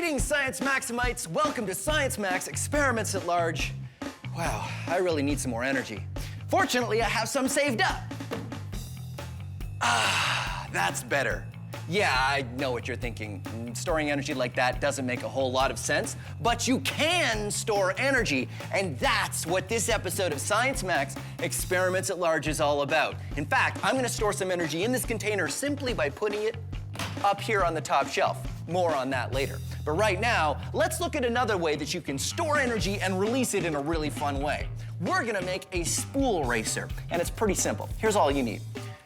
Greetings, Science Maximites. Welcome to Science Max Experiments at Large. Wow, I really need some more energy. Fortunately, I have some saved up. Ah, that's better. Yeah, I know what you're thinking. Storing energy like that doesn't make a whole lot of sense, but you can store energy, and that's what this episode of Science Max Experiments at Large is all about. In fact, I'm gonna store some energy in this container simply by putting it up here on the top shelf. More on that later. But right now, let's look at another way that you can store energy and release it in a really fun way. We're gonna make a spool racer, and it's pretty simple. Here's all you need.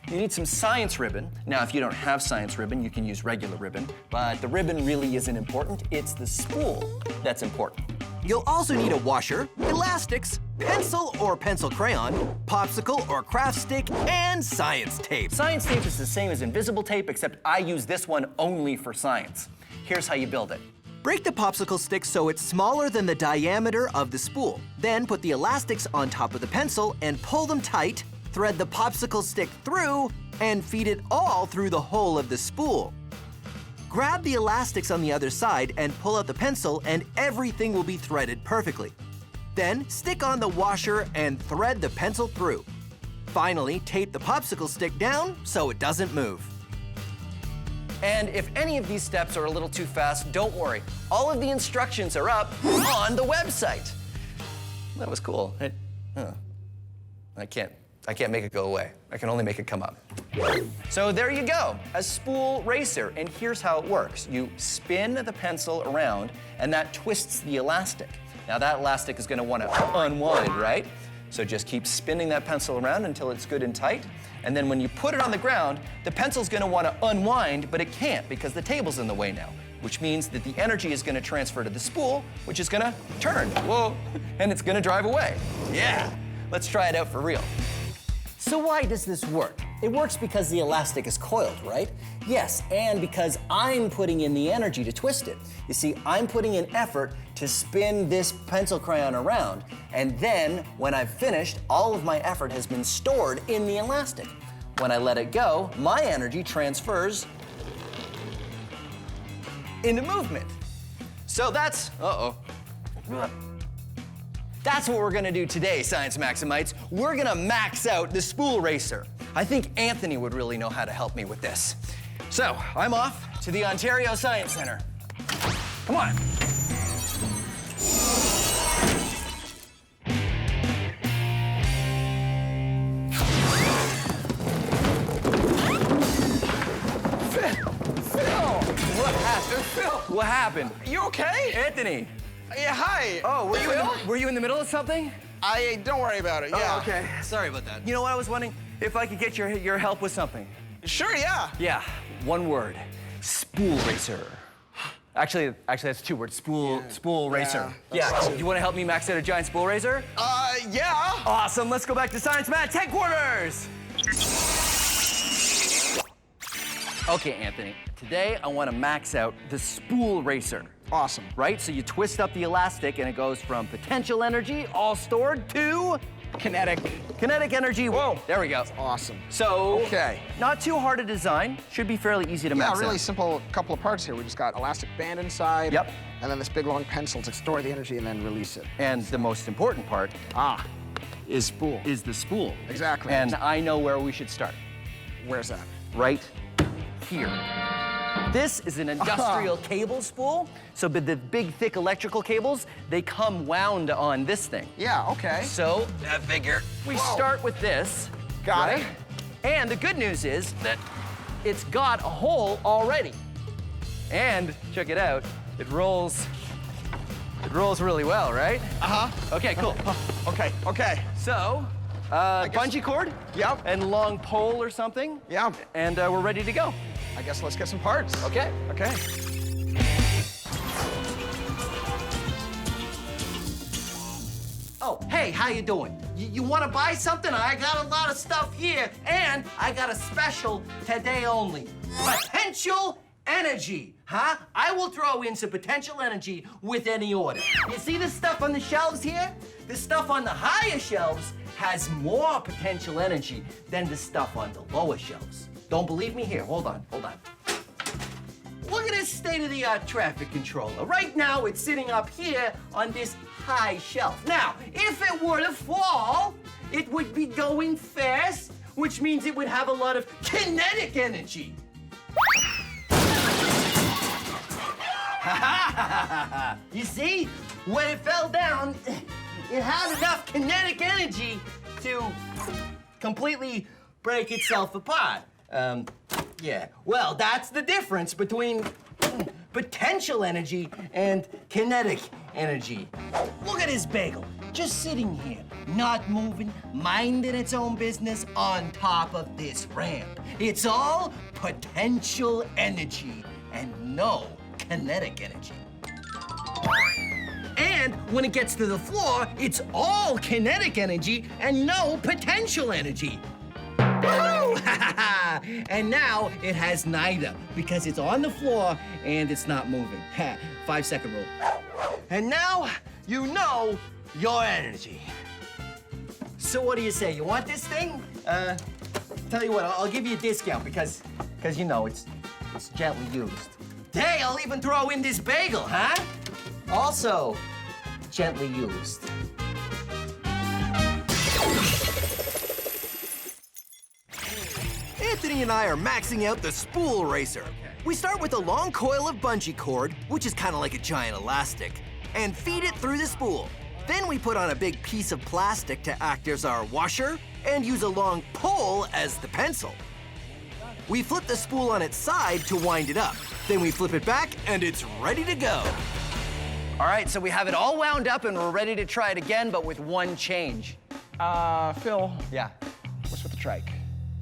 You need some science ribbon. Now, if you don't have science ribbon, you can use regular ribbon, but the ribbon really isn't important. It's the spool that's important. You'll also need a washer, elastics, pencil or pencil crayon, popsicle or craft stick, and science tape. Science tape is the same as invisible tape, except I use this one only for science. Here's how you build it. Break the popsicle stick so it's smaller than the diameter of the spool. Then put the elastics on top of the pencil and pull them tight. Thread the popsicle stick through and feed it all through the hole of the spool. Grab the elastics on the other side and pull out the pencil, and everything will be threaded perfectly. Then stick on the washer and thread the pencil through. Finally, tape the popsicle stick down so it doesn't move. And if any of these steps are a little too fast, don't worry. All of the instructions are up on the website. That was cool. I can't make it go away. I can only make it come up. So there you go, a spool racer. And here's how it works. You spin the pencil around, and that twists the elastic. Now that elastic is gonna wanna unwind, right? So just keep spinning that pencil around until it's good and tight. And then when you put it on the ground, the pencil's gonna wanna unwind, but it can't because the table's in the way now, which means that the energy is gonna transfer to the spool, which is gonna turn, whoa, and it's gonna drive away. Yeah, let's try it out for real. So why does this work? It works because the elastic is coiled, right? Yes, and because I'm putting in the energy to twist it. You see, I'm putting in effort to spin this pencil crayon around, and then when I've finished, all of my effort has been stored in the elastic. When I let it go, my energy transfers into movement. So that's, That's what we're gonna do today, Science Maximites. We're gonna max out the spool racer. I think Anthony would really know how to help me with this. So, I'm off to the Ontario Science Center. Come on. Phil! What happened? Phil! What happened? You okay? Anthony! Yeah, hi. Oh, were you in the middle of something? Don't worry about it, yeah. Oh, okay. Sorry about that. You know what, I was wondering if I could get your help with something. Sure, yeah. Yeah, one word. Spool racer. Actually, that's two words. Spool racer. Yeah, you want to help me max out a giant spool racer? Yeah. Awesome, let's go back to Science Max headquarters. Okay, Anthony, today I want to max out the spool racer. Awesome. Right? So you twist up the elastic and it goes from potential energy, all stored, to Kinetic energy. Whoa. There we go. Awesome. So, okay. Not too hard to design. Should be fairly easy to max out. Yeah, really simple couple of parts here. We just got elastic band inside. Yep. And then this big long pencil to store the energy and then release it. And the most important part is spool. Is the spool. Exactly. And I know where we should start. Where's that? Right here. This is an industrial cable spool. So the big, thick electrical cables, they come wound on this thing. Yeah, okay. So I figure we start with this. Got it. And the good news is that it's got a hole already. And check it out, it rolls really well, right? Uh-huh. Okay, cool. Okay. So, bungee cord? Yep. And long pole or something? Yeah. And we're ready to go. I guess let's get some parts. Okay. Okay. Oh, hey, how you doing? You want to buy something? I got a lot of stuff here, and I got a special today only. Potential energy, huh? I will throw in some potential energy with any order. You see this stuff on the shelves here? The stuff on the higher shelves has more potential energy than the stuff on the lower shelves. Don't believe me? Here, hold on. Look at this state-of-the-art traffic controller. Right now, it's sitting up here on this high shelf. Now, if it were to fall, it would be going fast, which means it would have a lot of kinetic energy. You see, when it fell down, it had enough kinetic energy to completely break itself apart. Yeah, well, that's the difference between potential energy and kinetic energy. Look at this bagel, just sitting here, not moving, minding its own business on top of this ramp. It's all potential energy and no kinetic energy. And when it gets to the floor, it's all kinetic energy and no potential energy. Woo! And now it has neither because it's on the floor and it's not moving. 5-second rule. And now you know your energy. So what do you say? You want this thing? Tell you what, I'll give you a discount because you know it's gently used. Hey, I'll even throw in this bagel, huh? Also gently used. Anthony and I are maxing out the spool racer. We start with a long coil of bungee cord, which is kind of like a giant elastic, and feed it through the spool. Then we put on a big piece of plastic to act as our washer and use a long pole as the pencil. We flip the spool on its side to wind it up. Then we flip it back and it's ready to go. All right, so we have it all wound up and we're ready to try it again, but with one change. Phil, Yeah, what's with the trike?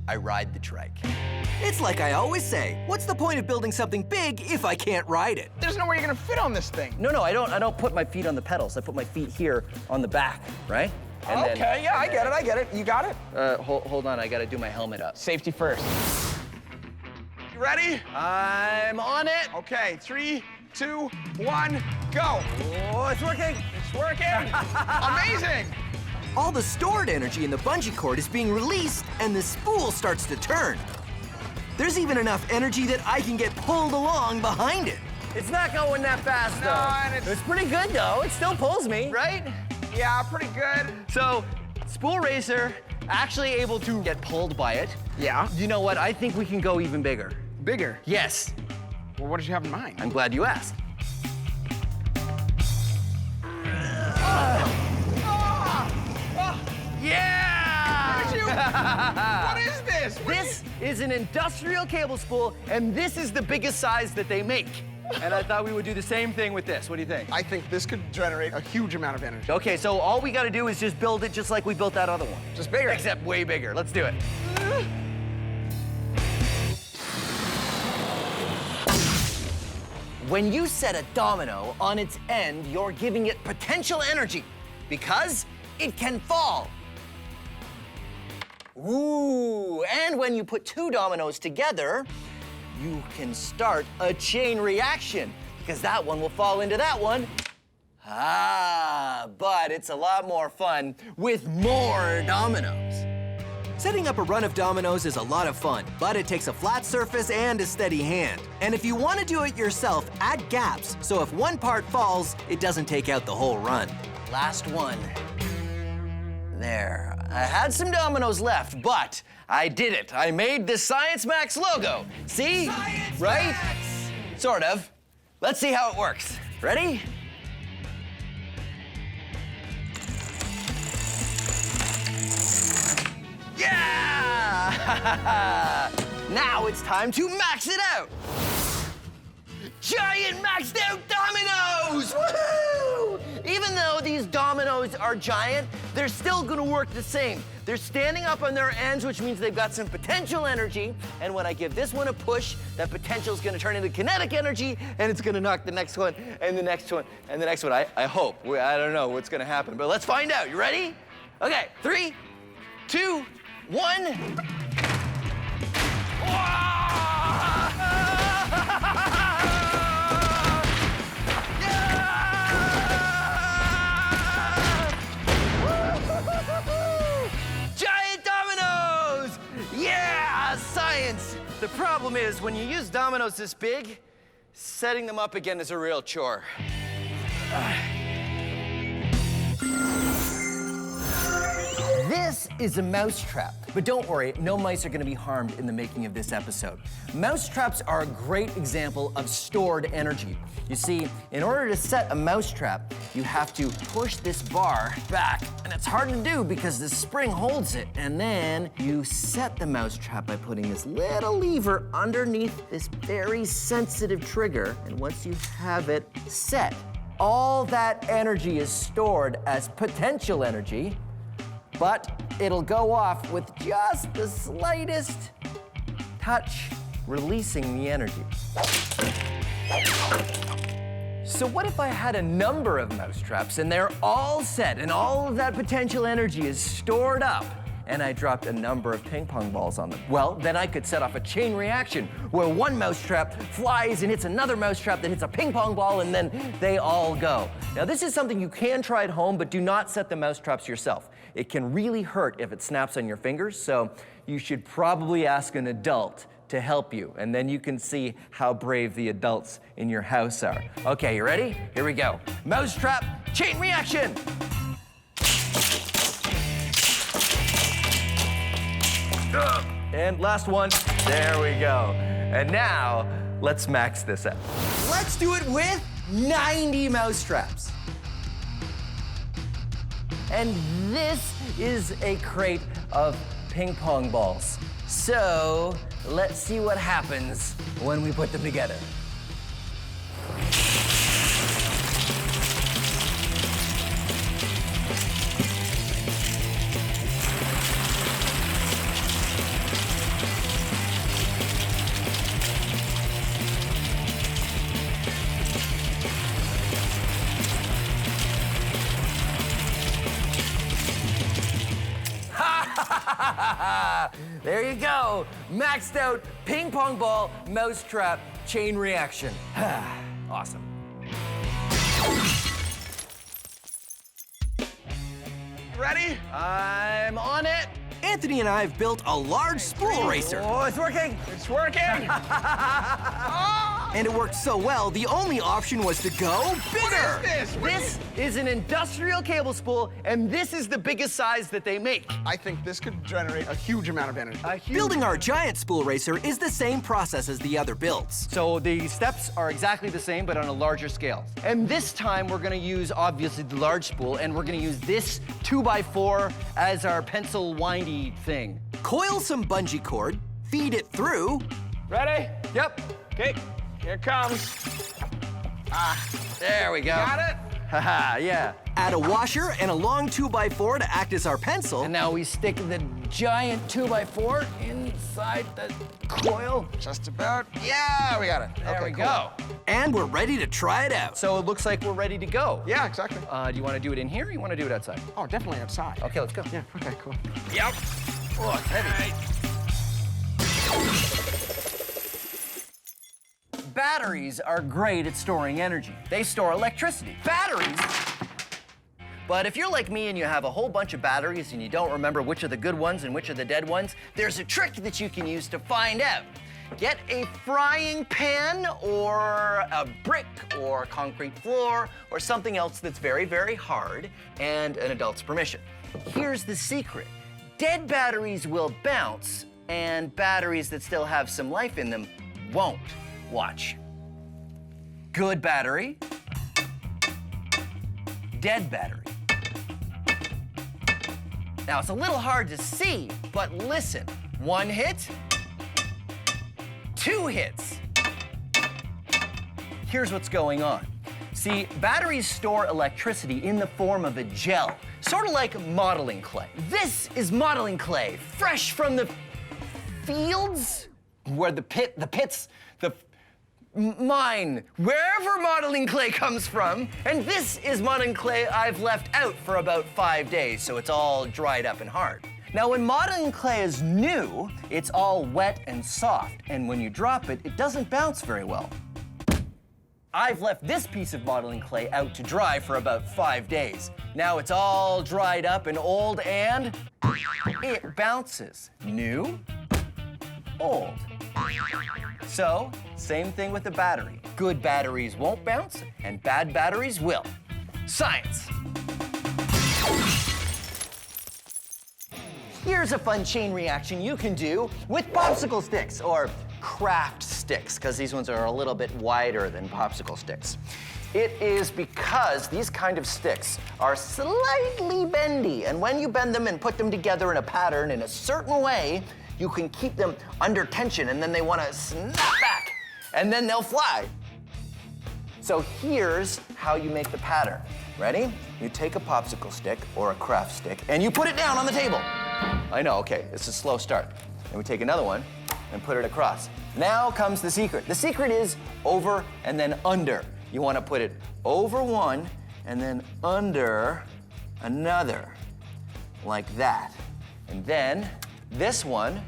I ride the trike. It's like I always say, what's the point of building something big if I can't ride it? There's no way you're gonna fit on this thing. No, I don't put my feet on the pedals. I put my feet here on the back, right? And then- Okay, yeah, I get it. You got it? Hold on, I gotta do my helmet up. Safety first. You ready? I'm on it. Okay, 3, 2, 1, go. Oh, it's working. It's working. Amazing. All the stored energy in the bungee cord is being released and the spool starts to turn. There's even enough energy that I can get pulled along behind it. It's not going that fast, No, though. and It's pretty good, though. It still pulls me, right? Yeah, pretty good. So, spool racer, actually able to get pulled by it. Yeah. You know what? I think we can go even bigger. Bigger. Yes. Well, what did you have in mind? I'm glad you asked. Yeah! What is this? This is an industrial cable spool, and this is the biggest size that they make. And I thought we would do the same thing with this. What do you think? I think this could generate a huge amount of energy. Okay, so all we gotta do is just build it just like we built that other one. Just bigger. Except way bigger. Let's do it. When you set a domino on its end, you're giving it potential energy because it can fall. Ooh, and when you put two dominoes together, you can start a chain reaction because that one will fall into that one. But it's a lot more fun with more dominoes. Setting up a run of dominoes is a lot of fun, but it takes a flat surface and a steady hand. And if you want to do it yourself, add gaps, so if one part falls, it doesn't take out the whole run. Last one. There. I had some dominoes left, but I did it. I made the Science Max logo. See? Science right? Max! Sort of. Let's see how it works. Ready? Yeah! Now it's time to max it out. Giant maxed out dominoes! Woohoo! Even though these dominoes are giant, they're still gonna work the same. They're standing up on their ends, which means they've got some potential energy. And when I give this one a push, that potential is gonna turn into kinetic energy, and it's gonna knock the next one, and the next one, and the next one. I hope. I don't know what's gonna happen, but let's find out. You ready? Okay, 3, 2, 1. Giant dominoes! Yeah, science! The problem is, when you use dominoes this big, Setting them up again is a real chore. This is a mousetrap, but don't worry, no mice are gonna be harmed in the making of this episode. Mousetraps are a great example of stored energy. You see, in order to set a mousetrap, you have to push this bar back, and it's hard to do because this spring holds it, and then you set the mousetrap by putting this little lever underneath this very sensitive trigger, and once you have it set, all that energy is stored as potential energy, but it'll go off with just the slightest touch, releasing the energy. So what if I had a number of mousetraps and they're all set and all of that potential energy is stored up and I dropped a number of ping pong balls on them? Well, then I could set off a chain reaction where one mousetrap flies and hits another mousetrap that hits a ping pong ball and then they all go. Now this is something you can try at home, but do not set the mousetraps yourself. It can really hurt if it snaps on your fingers, so you should probably ask an adult to help you, and then you can see how brave the adults in your house are. Okay, you ready? Here we go. Mousetrap, chain reaction! And last one, there we go. And now, let's max this out. Let's do it with 90 mousetraps. And this is a crate of ping pong balls. So let's see what happens when we put them together. There you go. Maxed out ping pong ball, mousetrap, chain reaction. Awesome. Ready? I'm on it. Anthony and I have built a large spool racer. Oh, it's working. It's working. And it worked so well, the only option was to go bigger. What is this? This is an industrial cable spool, and this is the biggest size that they make. I think this could generate a huge amount of energy. Building our giant spool racer is the same process as the other builds. So the steps are exactly the same, but on a larger scale. And this time we're gonna use, obviously, the large spool, and we're gonna use this 2x4 as our pencil windy thing. Coil some bungee cord, feed it through. Ready? Yep. Okay, here it comes. There we go. Got it? Haha, yeah. Add a washer and a long 2x4 to act as our pencil. And now we stick the giant 2x4 inside the coil. Just about. Yeah, we got it. There Okay, we cool. go. And we're ready to try it out. So it looks like we're ready to go. Yeah, exactly. Do you want to do it in here or you want to do it outside? Oh, definitely outside. Okay, let's go. Yeah, okay, cool. Yep. Oh, it's heavy. Batteries are great at storing energy. They store electricity. Batteries? But if you're like me and you have a whole bunch of batteries and you don't remember which are the good ones and which are the dead ones, there's a trick that you can use to find out. Get a frying pan or a brick or concrete floor or something else that's very, very hard and an adult's permission. Here's the secret. Dead batteries will bounce and batteries that still have some life in them won't. Watch. Good battery. Dead battery. Now, it's a little hard to see, but listen. 1 hit, 2 hits. Here's what's going on. See, batteries store electricity in the form of a gel, sort of like modeling clay. This is modeling clay, fresh from the fields, where the pits, the mine, wherever modeling clay comes from. And this is modeling clay I've left out for about 5 days, so it's all dried up and hard. Now, when modeling clay is new, it's all wet and soft, and when you drop it, it doesn't bounce very well. I've left this piece of modeling clay out to dry for about 5 days. Now it's all dried up and old, and it bounces. New, old. So, same thing with the battery. Good batteries won't bounce, and bad batteries will. Science. Here's a fun chain reaction you can do with popsicle sticks, or craft sticks, because these ones are a little bit wider than popsicle sticks. It is because these kind of sticks are slightly bendy, and when you bend them and put them together in a pattern in a certain way, you can keep them under tension, and then they want to snap back, and then they'll fly. So here's how you make the pattern. Ready? You take a popsicle stick or a craft stick, and you put it down on the table. I know, okay, it's a slow start. Then we take another one and put it across. Now comes the secret. The secret is over and then under. You want to put it over one and then under another, like that. And then this one,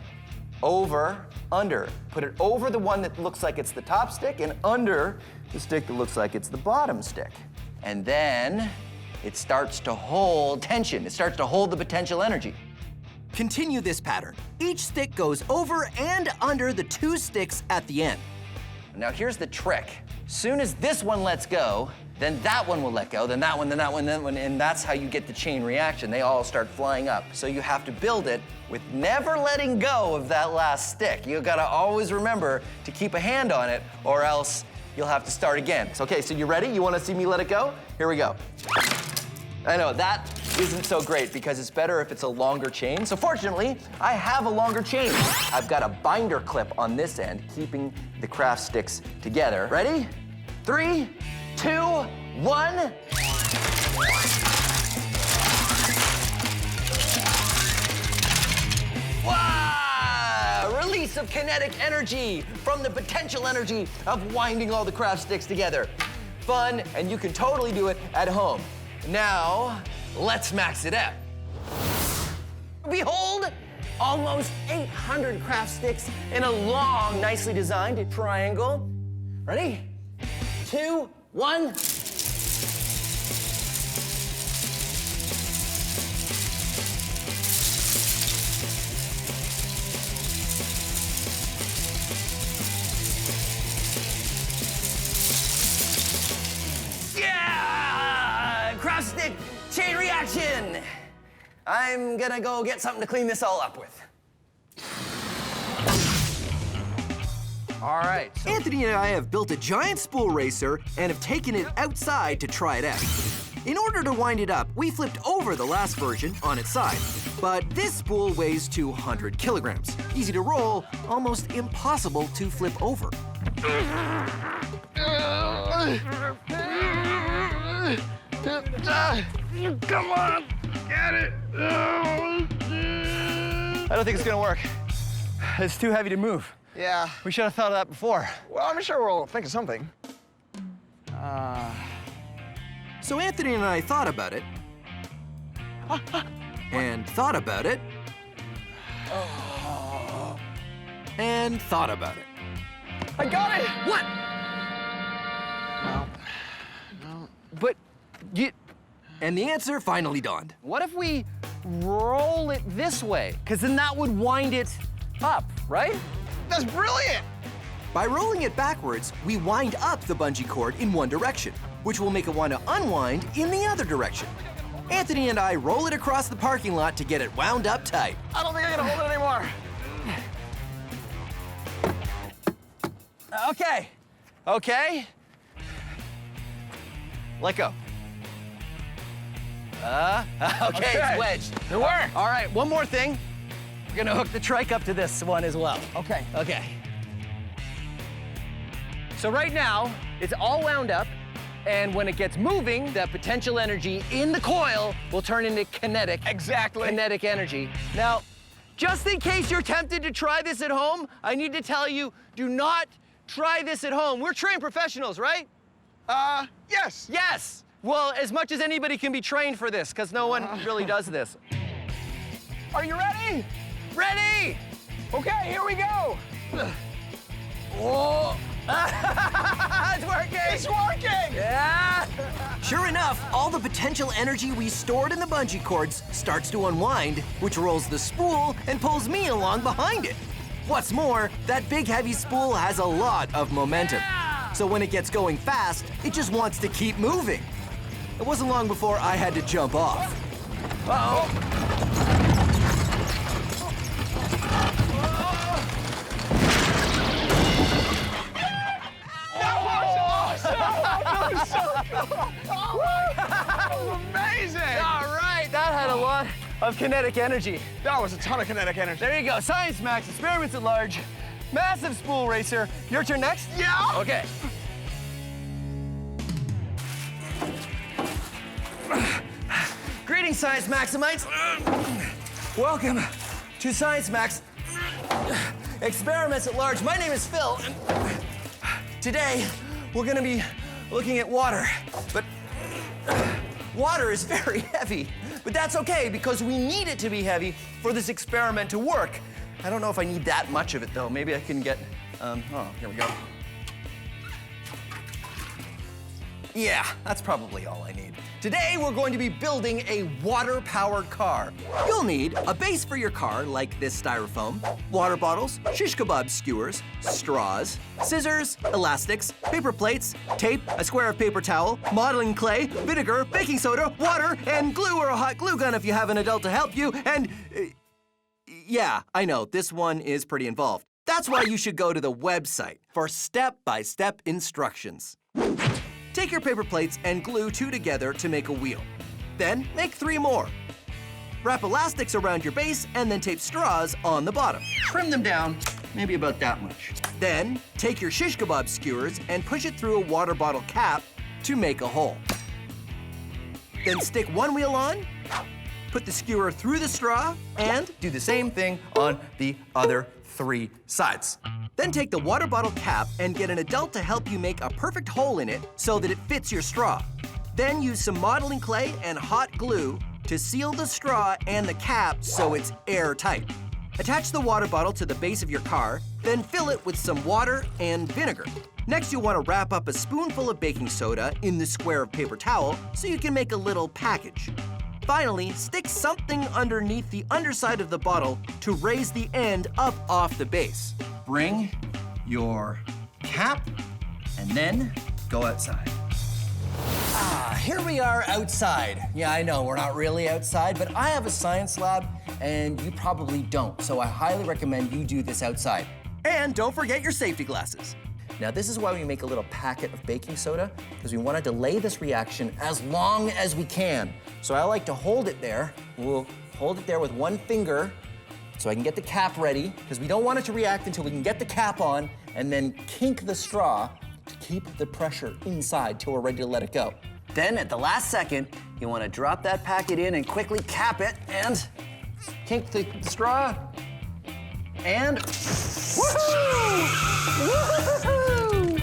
over, under. Put it over the one that looks like it's the top stick and under the stick that looks like it's the bottom stick. And then it starts to hold tension. It starts to hold the potential energy. Continue this pattern. Each stick goes over and under the two sticks at the end. Now here's the trick. Soon as this one lets go, then that one will let go, then that one, then that one, then that one, and that's how you get the chain reaction. They all start flying up. So you have to build it with never letting go of that last stick. You gotta always remember to keep a hand on it, or else you'll have to start again. Okay, so you ready? You wanna see me let it go? Here we go. I know, that isn't so great because it's better if it's a longer chain. So fortunately, I have a longer chain. I've got a binder clip on this end, keeping the craft sticks together. Ready? 3, 2, 1. Wow! Release of kinetic energy from the potential energy of winding all the craft sticks together. Fun, and you can totally do it at home. Now, let's max it out. Behold, almost 800 craft sticks in a long, nicely designed triangle. Ready? 2, 1. Yeah! Craft stick chain reaction. I'm gonna go get something to clean this all up with. All right. So Anthony and I have built a giant spool racer and have taken it outside to try it out. In order to wind it up, we flipped over the last version on its side. But this spool weighs 200 kilograms. Easy to roll, almost impossible to flip over. Come on, get it. I don't think it's gonna work. It's too heavy to move. Yeah. We should have thought of that before. Well, I'm sure we'll think of something. So Anthony and I thought about it. And thought about it. And thought about it. I got it. What? No. But And the answer finally dawned. what if we roll it this way? Because then that would wind it up, right? That's brilliant. By rolling it backwards, we wind up the bungee cord in one direction, which will make it want to unwind in the other direction. Anthony and I roll it across the parking lot to get it wound up tight. I don't think I can hold it anymore. Okay. Okay. Let go. Okay, it's wedged. It worked. All right, one more thing. We're gonna hook the trike up to this one as well. Okay. Okay. So right now, it's all wound up, and when it gets moving, that potential energy in the coil will turn into kinetic energy. Now, just in case you're tempted to try this at home, I need to tell you, do not try this at home. We're trained professionals, right? Yes. Yes. Well, as much as anybody can be trained for this, because no one really does this. Are you ready? Ready? Okay, here we go. Whoa. It's working. It's working. Yeah. Sure enough, all the potential energy we stored in the bungee cords starts to unwind, which rolls the spool and pulls me along behind it. What's more, that big heavy spool has a lot of momentum. So when it gets going fast, it just wants to keep moving. It wasn't long before I had to jump off. Uh-oh. That was amazing! All right, that had a lot of kinetic energy. That was a ton of kinetic energy. There you go, Science Max, experiments at large, massive spool racer. Your turn next? Yeah? Okay. Greetings, Science Maximites. Welcome to Science Max Experiments at Large. My name is Phil, and today we're gonna be looking at water. But water is very heavy, but that's okay because we need it to be heavy for this experiment to work. I don't know if I need that much of it though. Maybe I can get, here we go. Yeah, that's probably all I need. Today, we're going to be building a water-powered car. You'll need a base for your car, like this styrofoam, water bottles, shish kebab skewers, straws, scissors, elastics, paper plates, tape, a square of paper towel, modeling clay, vinegar, baking soda, water, and glue or a hot glue gun if you have an adult to help you, and... yeah, I know, this one is pretty involved. That's why you should go to the website for step-by-step instructions. Take your paper plates and glue 2 together to make a wheel. Then make 3 more. Wrap elastics around your base and then tape straws on the bottom. Trim them down, maybe about that much. Then take your shish kebab skewers and push it through a water bottle cap to make a hole. Then stick one wheel on, put the skewer through the straw, and do the same thing on the other 3 sides. Then take the water bottle cap and get an adult to help you make a perfect hole in it so that it fits your straw. Then use some modeling clay and hot glue to seal the straw and the cap so it's airtight. Attach the water bottle to the base of your car, then fill it with some water and vinegar. Next, you'll want to wrap up a spoonful of baking soda in the square of paper towel so you can make a little package. Finally, stick something underneath the underside of the bottle to raise the end up off the base. Bring your cap and then go outside. Here we are outside. Yeah, I know, we're not really outside, but I have a science lab and you probably don't, so I highly recommend you do this outside. And don't forget your safety glasses. Now, this is why we make a little packet of baking soda, because we want to delay this reaction as long as we can. So I like to hold it there. We'll hold it there with one finger so I can get the cap ready, because we don't want it to react until we can get the cap on, and then kink the straw to keep the pressure inside till we're ready to let it go. Then, at the last second, you want to drop that packet in and quickly cap it, and kink the straw, and woohoo! Woohoo!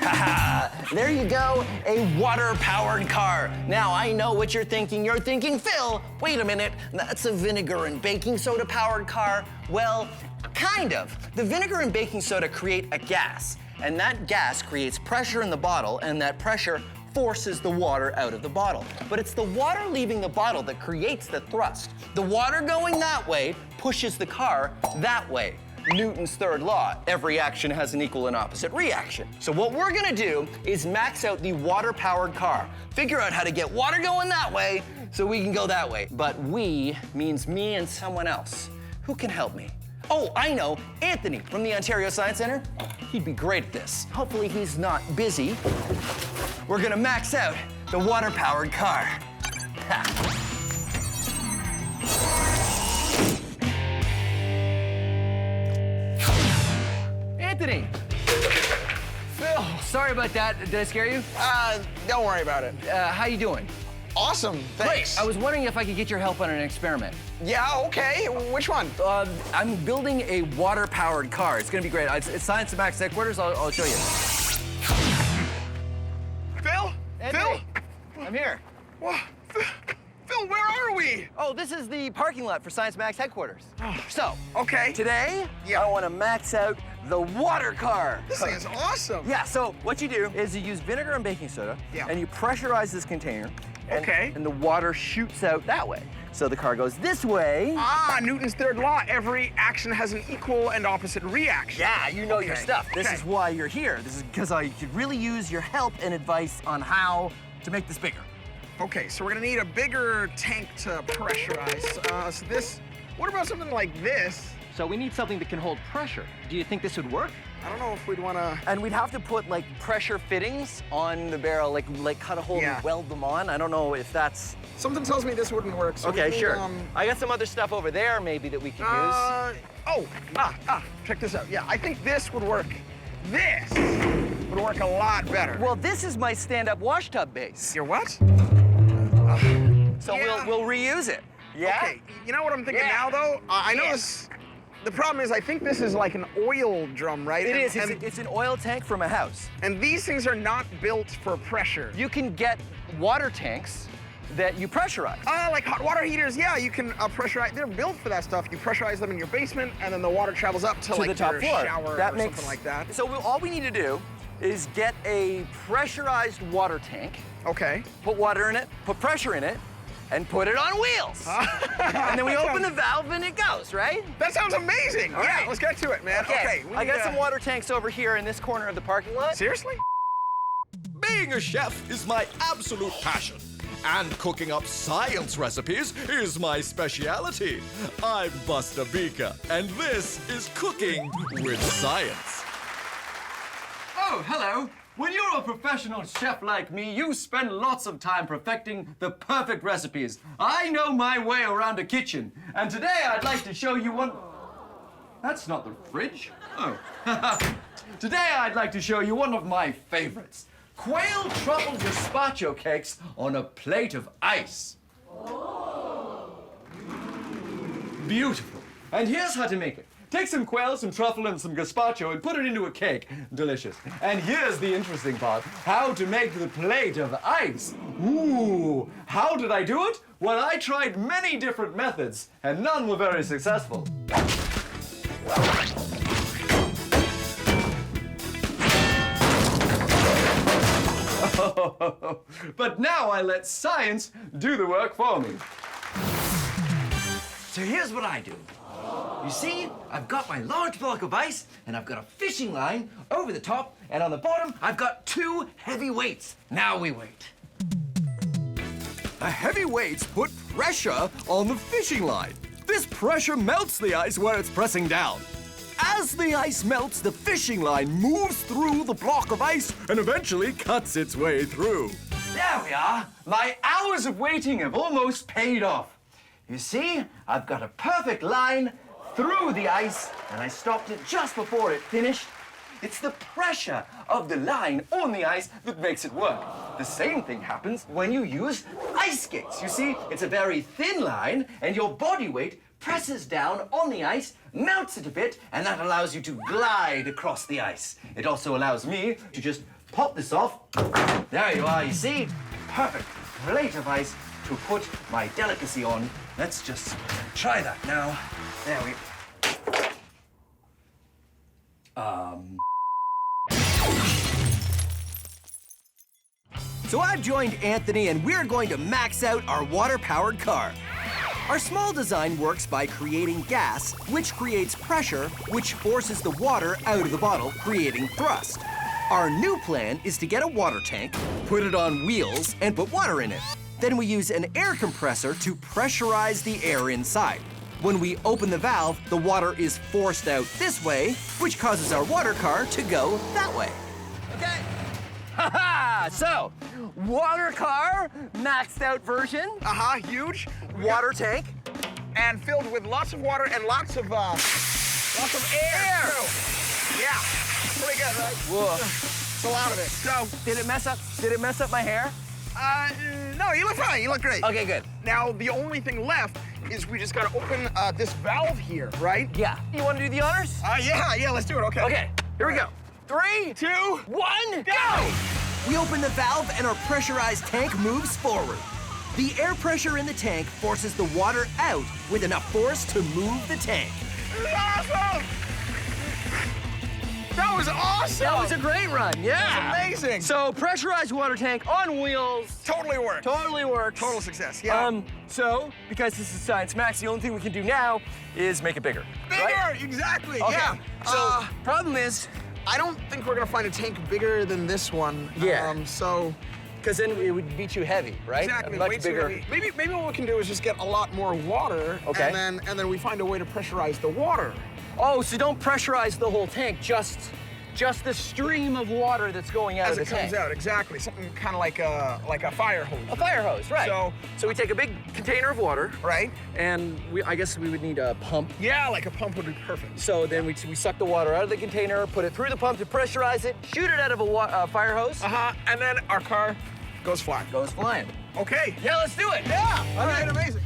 Haha, there you go, a water-powered car. Now, I know what you're thinking. You're thinking, Phil, wait a minute, that's a vinegar and baking soda-powered car. Well, kind of. The vinegar and baking soda create a gas, and that gas creates pressure in the bottle, and that pressure forces the water out of the bottle. But it's the water leaving the bottle that creates the thrust. The water going that way pushes the car that way. Newton's third law, every action has an equal and opposite reaction. So what we're gonna do is max out the water-powered car. Figure out how to get water going that way so we can go that way. But we means me and someone else. Who can help me? Oh, I know, Anthony from the Ontario Science Centre. He'd be great at this. Hopefully he's not busy. We're gonna max out the water-powered car. Ha. Anthony! Phil! Sorry about that. Did I scare you? Don't worry about it. How you doing? Awesome, thanks. Great. I was wondering if I could get your help on an experiment. Yeah, okay. Which one? I'm building a water-powered car. It's gonna be great. It's Science Max headquarters. I'll show you. Phil? Anthony, Phil? I'm here. Whoa, Phil, where are we? Oh, this is the parking lot for Science Max headquarters. So, Okay. today, Yeah. I want to max out the water car. This thing is awesome. Yeah, so what you do is you use vinegar and baking soda, Yeah. and you pressurize this container, and, Okay. and the water shoots out that way. So the car goes this way. Ah, Newton's third law. Every action has an equal and opposite reaction. Yeah, you know your Okay, stuff. This okay. is why you're here. This is because I could really use your help and advice on how to make this bigger. Okay, so we're gonna need a bigger tank to pressurize. So this, what about something like this? So we need something that can hold pressure. Do you think this would work? I don't know if we'd wanna, And we'd have to put like pressure fittings on the barrel, like cut a hole Yeah. and weld them on. I don't know if that's... something tells me this wouldn't work. So we Okay, need, sure. I got some other stuff over there maybe that we could check this out. Yeah, I think this would work. This would work a lot better. use. Well, this is my stand-up wash tub base. Your what? So Yeah. we'll reuse it. Yeah? Okay, you know what I'm thinking Yeah. now, though? I know Yeah. this. The problem is, I think this is like an oil drum, right? It And- is. And, It's an oil tank from a house. and these things are not built for pressure. You can get water tanks that you pressurize. Like hot water heaters, yeah, you can pressurize. They're built for that stuff. You pressurize them in your basement, and then the water travels up to like the top your floor. shower That or makes, something like that. So all we need to do is get a pressurized water tank, Okay. put water in it, put pressure in it, and put it on wheels. And then we open the valve and it goes, right? That sounds amazing. All yeah, right. let's get to it, man. Okay. we I need got to- some water tanks over here in this corner of the parking lot. Seriously? Being a chef is my absolute passion. And cooking up science recipes is my speciality. I'm Buster Beaker, and this is Cooking with Science. Oh, hello. When you're a professional chef like me, you spend lots of time perfecting the perfect recipes. I know my way around a kitchen, and today I'd like to show you one... That's not the fridge. Oh. Today I'd like to show you one of my favorites. Quail truffle gazpacho cakes on a plate of ice. Beautiful. And here's how to make it. Take some quail, some truffle, and some gazpacho and put it into a cake. Delicious. And here's the interesting part. How to make the plate of ice. Ooh, how did I do it? Well, I tried many different methods, and none were very successful. But now I let science do the work for me. So here's what I do. You see, I've got my large block of ice, and I've got a fishing line over the top, and on the bottom, I've got two heavy weights. Now we wait. The heavy weights put pressure on the fishing line. This pressure melts the ice where it's pressing down. As the ice melts, the fishing line moves through the block of ice and eventually cuts its way through. There we are. My hours of waiting have almost paid off. You see, I've got a perfect line through the ice, and I stopped it just before it finished. It's the pressure of the line on the ice that makes it work. The same thing happens when you use ice skates. You see, it's a very thin line, and your body weight presses down on the ice, melts it a bit, and that allows you to glide across the ice. It also allows me to just pop this off. There you are, you see? Perfect plate of ice to put my delicacy on. Let's just try that now. There we... So I've joined Anthony, and we're going to max out our water-powered car. Our small design works by creating gas, which creates pressure, which forces the water out of the bottle, creating thrust. Our new plan is to get a water tank, put it on wheels, and put water in it. Then we use an air compressor to pressurize the air inside. When we open the valve, the water is forced out this way, which causes our water car to go that way. Okay. Ha-ha! So, water car, maxed out version, Huge. water tank. And filled with lots of water and lots of air. Too. Yeah. Pretty good, right? Whoa. It's a lot of it. So, Did it mess up my hair? no, you look fine. You look great. Okay, good. Now, the only thing left is we just gotta open this valve here, right? Yeah. You want to do the honors? Yeah, let's do it. Okay. Okay, here we go. 3, 2, 1, go! We open the valve and our pressurized tank moves forward. The air pressure in the tank forces the water out with enough force to move the tank. Awesome! was awesome. That was a great run, yeah. That's amazing. So pressurized water tank on wheels. Totally worked. Totally works. Total success, yeah. So, because this is Science Max, the only thing we can do now is make it bigger. Bigger, right? exactly, Okay. yeah. So, problem is, I don't think we're gonna find a tank bigger than this one. Yeah. So because then it would be too heavy, right? exactly, Much way too bigger. heavy. Maybe what we can do is just get a lot more water, Okay. and then we find a way to pressurize the water. Oh, so don't pressurize the whole tank, just the stream of water that's going out As of it the comes tank. out, exactly. Something kind of like a fire hose. A fire hose, right? So we take a big container of water, right? and I guess we would need a pump. Yeah, like a pump would be perfect. So then we suck the water out of the container, put it through the pump to pressurize it, shoot it out of a fire hose. And then our car goes flying. Goes flying. Okay. Yeah, let's do it. Yeah. All right. Amazing.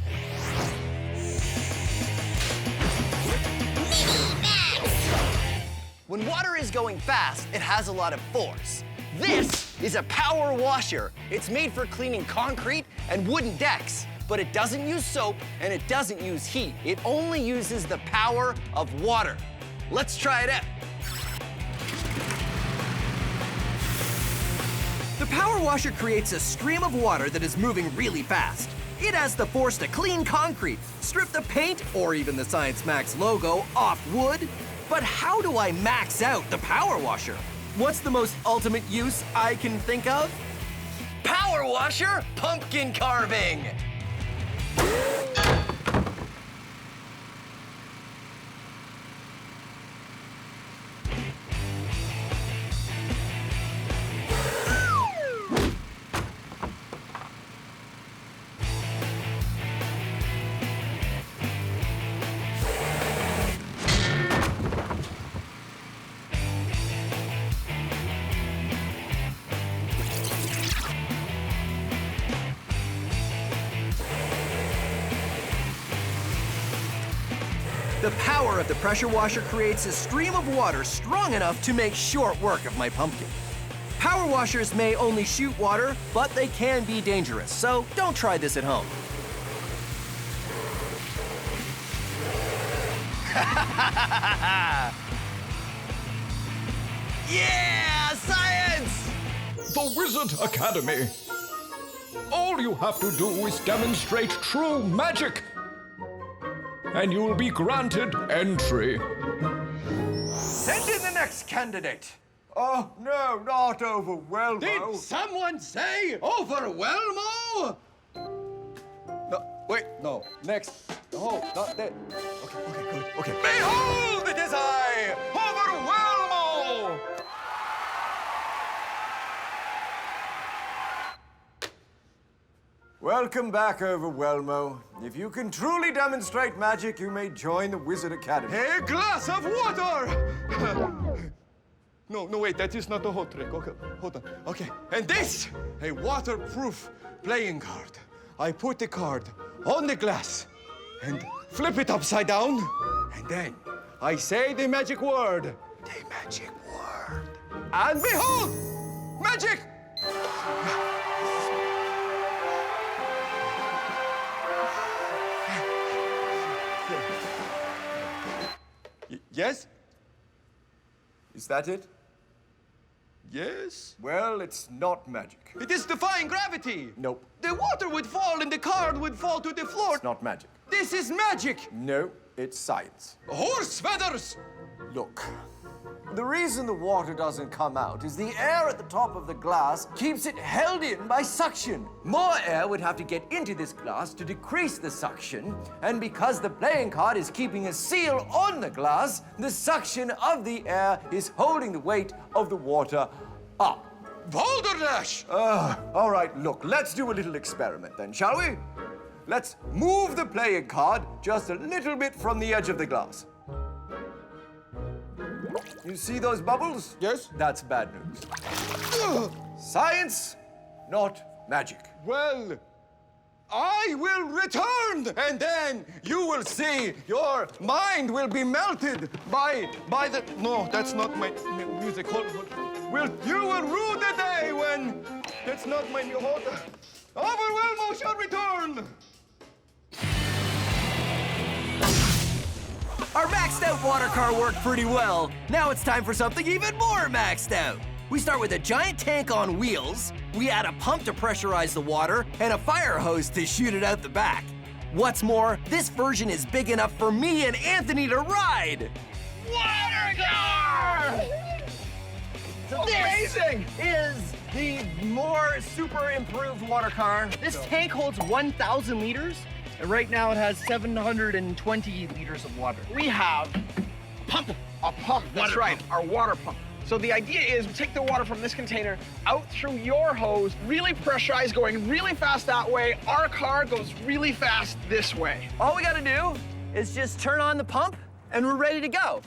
When water is going fast, it has a lot of force. This is a power washer. It's made for cleaning concrete and wooden decks, but it doesn't use soap and it doesn't use heat. It only uses the power of water. Let's try it out. The power washer creates a stream of water that is moving really fast. It has the force to clean concrete, strip the paint, or even the Science Max logo off wood. But how do I max out the power washer? What's the most ultimate use I can think of? Power washer pumpkin carving. The power of the pressure washer creates a stream of water strong enough to make short work of my pumpkin. Power washers may only shoot water, but they can be dangerous, so don't try this at home. Yeah, science! The Wizard Academy. All you have to do is demonstrate true magic, and you'll be granted entry. Send in the next candidate. Oh, no, not Overwhelmo. Did someone say Overwhelmo? No, wait, no. Next. Oh, not that. Okay, good. Okay. Behold, it is I, Overwhelmo! Welcome back, Overwhelmo. If you can truly demonstrate magic, you may join the Wizard Academy. A glass of water! No, wait, that is not the whole trick. Okay, hold on. Okay, and this, a waterproof playing card. I put the card on the glass and flip it upside down, and then I say the magic word. The magic word. And behold, magic! Yes? Is that it? Yes? Well, it's not magic. It is defying gravity. Nope. The water would fall and the card would fall to the floor. It's not magic. This is magic. No, it's science. Horse feathers. Look, the reason the water doesn't come out is the air at the top of the glass keeps it held in by suction. More air would have to get into this glass to decrease the suction, and because the playing card is keeping a seal on the glass, the suction of the air is holding the weight of the water up. Balderdash. All right, look, let's do a little experiment then, shall we? Let's move the playing card just a little bit from the edge of the glass. You see those bubbles? Yes. That's bad news. Science, not magic. Well, I will return, and then you will see your mind will be melted by the. No, that's not my music. You will rue the day when that's not my new hold. Overwhelmo shall return. Our maxed out water car worked pretty well. Now it's time for something even more maxed out. We start with a giant tank on wheels, we add a pump to pressurize the water, and a fire hose to shoot it out the back. What's more, this version is big enough for me and Anthony to ride. Water car! So Amazing! this is the more super improved water car. This tank holds 1,000 liters, and right now it has 720 liters of water. We have a pump, that's right, our water pump. So the idea is we take the water from this container out through your hose, really pressurized, going really fast that way. Our car goes really fast this way. All we gotta do is just turn on the pump, and we're ready to go.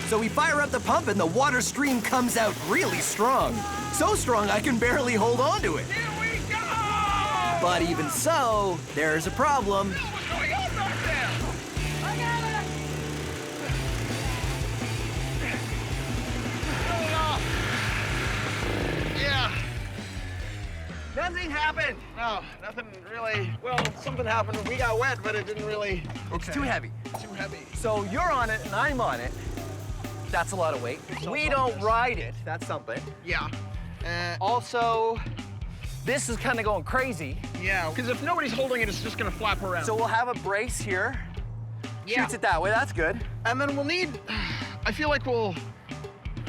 So we fire up the pump and the water stream comes out really strong. So strong I can barely hold on to it. Here we go! But even so, there's a problem. What's going on back there? I got it! Yeah. Nothing happened. No, nothing really. Well, something happened. We got wet, but it didn't really. It's too heavy. Too heavy. So you're on it and I'm on it. That's a lot of weight. We don't ride it. That's something. Yeah. Also, this is kind of going crazy. Yeah, because if nobody's holding it, it's just gonna flap around. So we'll have a brace here. Yeah. Shoots it that way. That's good. And then we'll need, I feel like we'll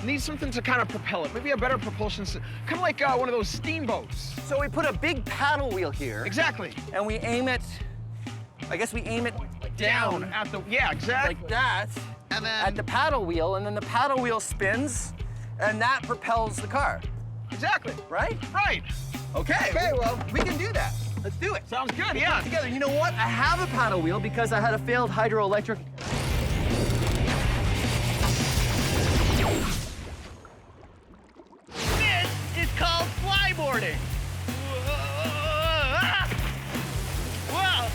need something to kind of propel it. Maybe a better propulsion system. Kind of like one of those steamboats. So we put a big paddle wheel here. Exactly. And we aim it, I guess we aim it down at the, yeah, exactly. like that. And then, At the paddle wheel, and then the paddle wheel spins, and that propels the car, exactly. right? Right. Okay, well, we can do that. Let's do it. Sounds good, yeah. Together. You know what? I have a paddle wheel because I had a failed hydroelectric. This is called flyboarding. Wow.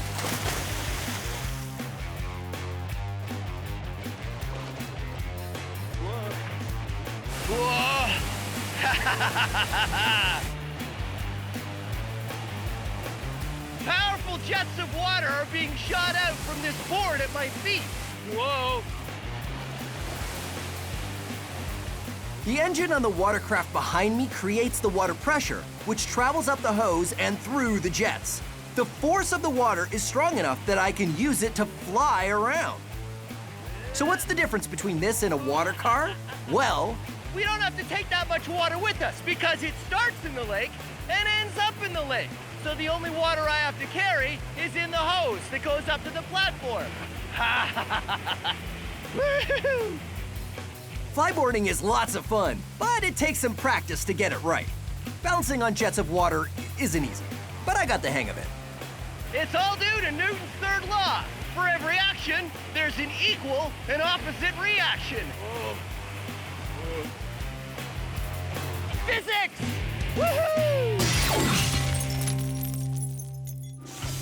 Whoa. Powerful jets of water are being shot out from this board at my feet. Whoa. The engine on the watercraft behind me creates the water pressure, which travels up the hose and through the jets. The force of the water is strong enough that I can use it to fly around. So what's the difference between this and a water car? Well, We don't have to take that much water with us because it starts in the lake and ends up in the lake. So the only water I have to carry is in the hose that goes up to the platform. Woo-hoo! flyboarding is lots of fun, but it takes some practice to get it right. Balancing on jets of water isn't easy, but I got the hang of it. It's all due to Newton's third law. For every action, there's an equal and opposite reaction. Physics! Woohoo!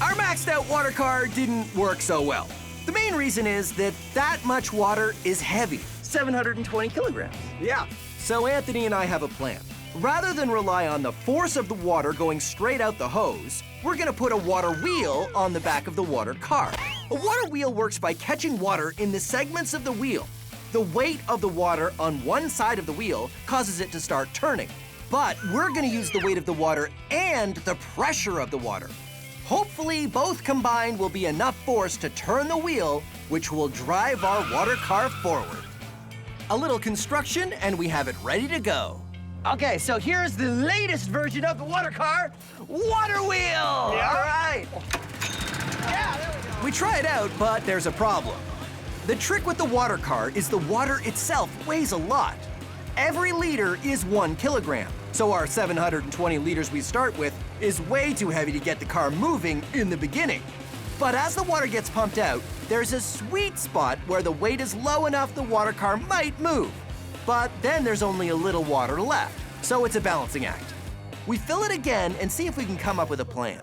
Our maxed out water car didn't work so well. The main reason is that much water is heavy. 720 kilograms. Yeah. So Anthony and I have a plan. Rather than rely on the force of the water going straight out the hose, we're gonna put a water wheel on the back of the water car. A water wheel works by catching water in the segments of the wheel. The weight of the water on one side of the wheel causes it to start turning. But we're gonna use the weight of the water and the pressure of the water. Hopefully, both combined will be enough force to turn the wheel, which will drive our water car forward. A little construction, and we have it ready to go. Okay, so here's the latest version of the water car, water wheel. Yeah. All right. Yeah, there we go. We try it out, but there's a problem. The trick with the water car is the water itself weighs a lot. Every liter is 1 kilogram, so our 720 liters we start with is way too heavy to get the car moving in the beginning. But as the water gets pumped out, there's a sweet spot where the weight is low enough the water car might move. But then there's only a little water left, so it's a balancing act. We fill it again and see if we can come up with a plan.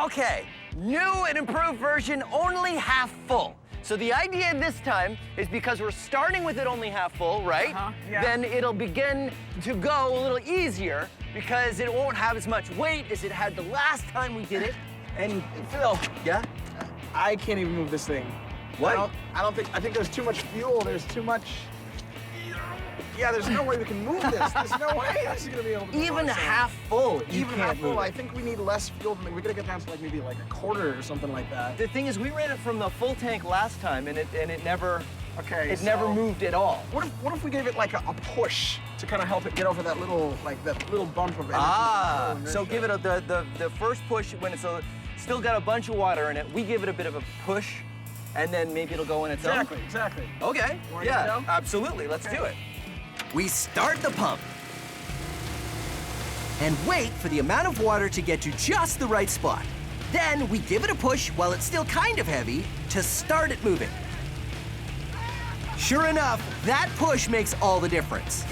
Okay, new and improved version, only half full. So the idea this time is because we're starting with it only half full, right? Yeah. Then it'll begin to go a little easier because it won't have as much weight as it had the last time we did it. And Phil, yeah? I can't even move this thing. What? I think there's too much fuel. There's too much. Yeah, there's no way we can move this. There's no way this is gonna be able to. Even half full, you Even can't half full. move I it. think we need less fuel. We gotta get down to like maybe like a quarter or something like that. The thing is, we ran it from the full tank last time, and it never never moved at all. What if we gave it like a push to kind of help it get over that little bump of energy? So give it the first push when it's still got a bunch of water in it. We give it a bit of a push, and then maybe it'll go in its own. Exactly. Okay. Wanna give it a go? Absolutely. Let's do it. We start the pump and wait for the amount of water to get to just the right spot. Then we give it a push while it's still kind of heavy to start it moving. Sure enough, that push makes all the difference.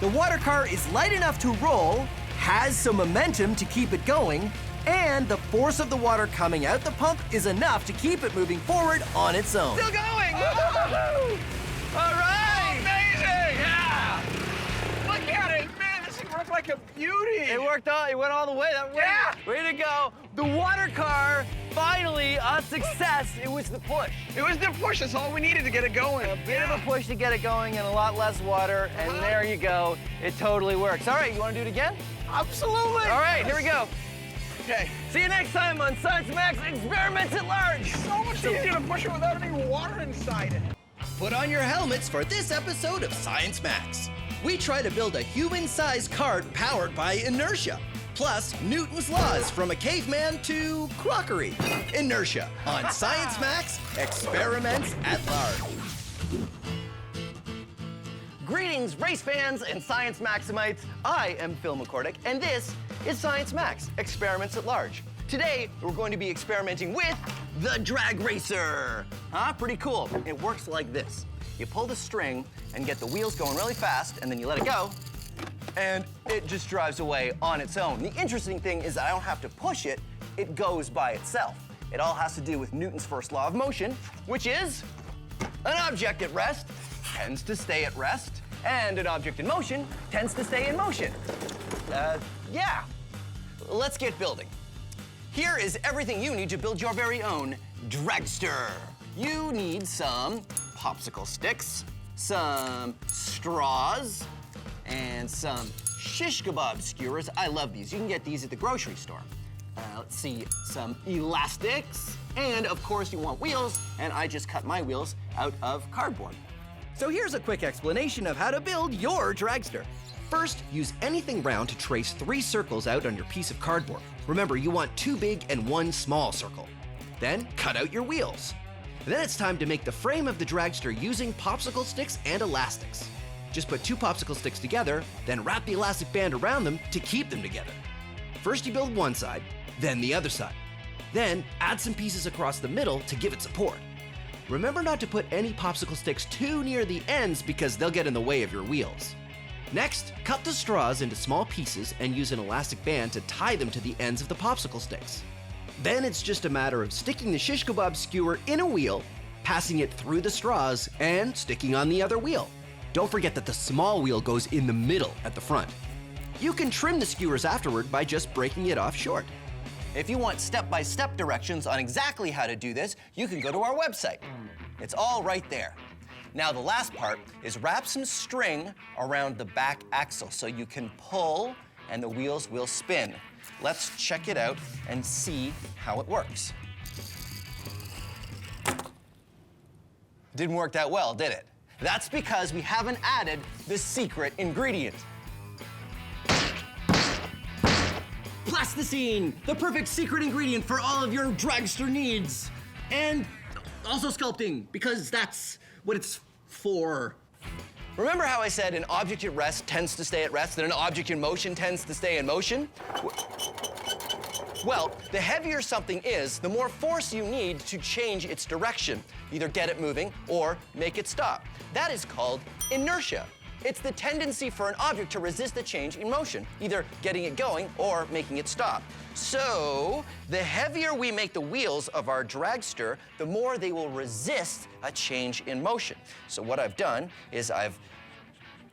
The water car is light enough to roll, has some momentum to keep it going, and the force of the water coming out the pump is enough to keep it moving forward on its own. Still going. All right. Amazing! Yeah! Look at it, man. This thing worked like a beauty. It worked all. It went all the way. Yeah. Way to go. The water car, finally a success. It was the push. It was the push. That's all we needed to get it going. A bit of a push to get it going and a lot less water, and there you go. It totally works. All right, you want to do it again? Absolutely. All right, here we go. Okay. See you next time on Science Max Experiments at Large. So much easier to push it without any water inside it. Put on your helmets for this episode of Science Max. We try to build a human-sized cart powered by inertia, plus Newton's laws from a caveman to crockery. Inertia on Science Max Experiments at Large. Greetings, race fans and Science Maximites. I am Phil McCordick, and this is Science Max Experiments at Large. Today, we're going to be experimenting with the drag racer. Pretty cool. It works like this. You pull the string and get the wheels going really fast, and then you let it go, and it just drives away on its own. The interesting thing is that I don't have to push it, it goes by itself. It all has to do with Newton's first law of motion, which is an object at rest tends to stay at rest, and an object in motion tends to stay in motion. Yeah. Let's get building. Here is everything you need to build your very own dragster. You need some popsicle sticks, some straws, and some shish kebab skewers. I love these. You can get these at the grocery store. Let's see, some elastics, and of course you want wheels, and I just cut my wheels out of cardboard. So here's a quick explanation of how to build your dragster. First, use anything round to trace 3 circles out on your piece of cardboard. Remember, you want 2 big and 1 small circle. Then, cut out your wheels. Then it's time to make the frame of the dragster using popsicle sticks and elastics. Just put 2 popsicle sticks together, then wrap the elastic band around them to keep them together. First you build one side, then the other side. Then, add some pieces across the middle to give it support. Remember not to put any popsicle sticks too near the ends because they'll get in the way of your wheels. Next, cut the straws into small pieces and use an elastic band to tie them to the ends of the popsicle sticks. Then it's just a matter of sticking the shish kebab skewer in a wheel, passing it through the straws, and sticking on the other wheel. Don't forget that the small wheel goes in the middle at the front. You can trim the skewers afterward by just breaking it off short. If you want step-by-step directions on exactly how to do this, you can go to our website. It's all right there. Now the last part is wrap some string around the back axle so you can pull and the wheels will spin. Let's check it out and see how it works. Didn't work that well, did it? That's because we haven't added the secret ingredient. Plasticine, the perfect secret ingredient for all of your dragster needs. And also sculpting, because that's what it's for. Remember how I said an object at rest tends to stay at rest, and an object in motion tends to stay in motion? Well, the heavier something is, the more force you need to change its direction, either get it moving or make it stop. That is called inertia. It's the tendency for an object to resist a change in motion, either getting it going or making it stop. So, the heavier we make the wheels of our dragster, the more they will resist a change in motion. So what I've done is I've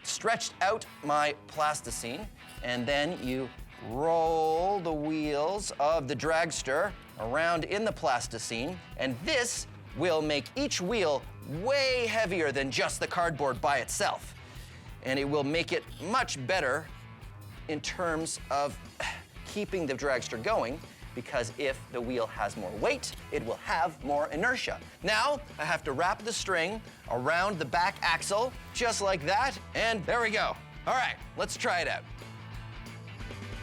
stretched out my plasticine, and then you roll the wheels of the dragster around in the plasticine, and this will make each wheel way heavier than just the cardboard by itself. And it will make it much better in terms of keeping the dragster going, because if the wheel has more weight, it will have more inertia. Now, I have to wrap the string around the back axle, just like that, and there we go. All right, let's try it out.